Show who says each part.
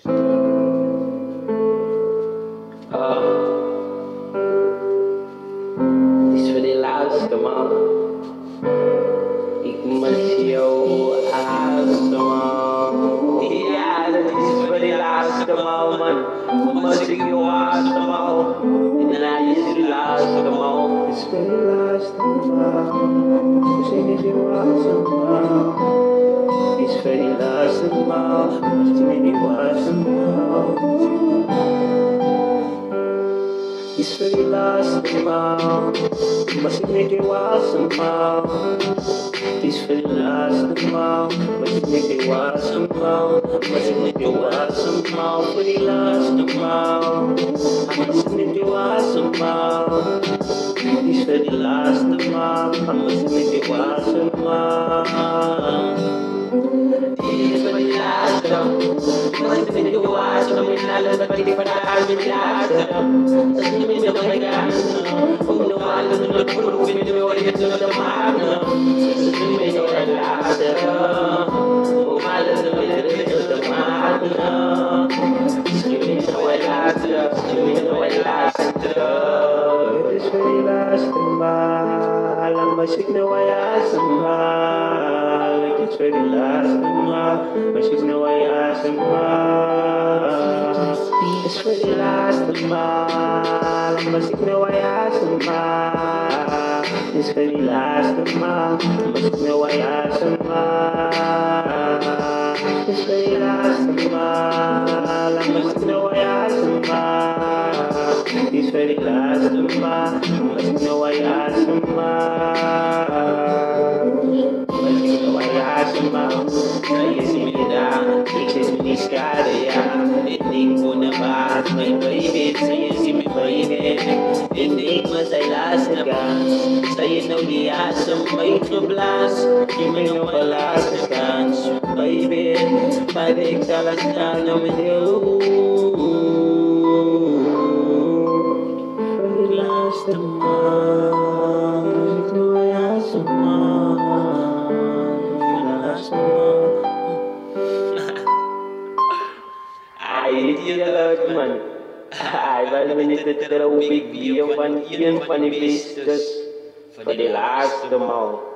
Speaker 1: This for the last man. Ik mis jou als man. Ja, dat is voor de laatste man. Mis ik jou als man. En hij is de laatste man.
Speaker 2: It's for the last man. Sing it you want some more. It's for the last man. Sing it you want some more. It's for the last man. Sing it you want some more. It's for the last man. Sing it you want some more. Sing it you want some more. For the last man. Sing it you want some more. It's for the last man. Sing it you want some more.
Speaker 1: It's for the last Must be the watch, no me nada, but the para me last. Just give me the gas. Oh no, I don't know proof in the way it's not the man. Just give me the last. Oh, I don't know it's the man. Just give me the last. Give me the last.
Speaker 2: It's for the last man. Alam masik na waya sa mahal. It's for the last man. Masik na waya sa mahal. It's for the last man. Masik na waya sa mahal. It's for the last man. Masik na waya sa mahal. It's for the last man. Masik na waya sa mahal. It's for the last man. Masik na waya sa mahal. Masik na waya sa mahal.
Speaker 1: Kaya si Mida, iksis miniskada ya. Ending ko na ba, may baby. Sa'yo si may baby. Ending mo sa'y last na ba. Sa'yo na uliyasang may kablas. Hindi na malas na kans. Baby, parik talas na naman yun.
Speaker 2: For the last man. Masik na waya sa mahal. For the last man.
Speaker 1: Ay, hindi na lang man. Ay, bala man ito talaw big view. Yan pan ibistas. For the last mo.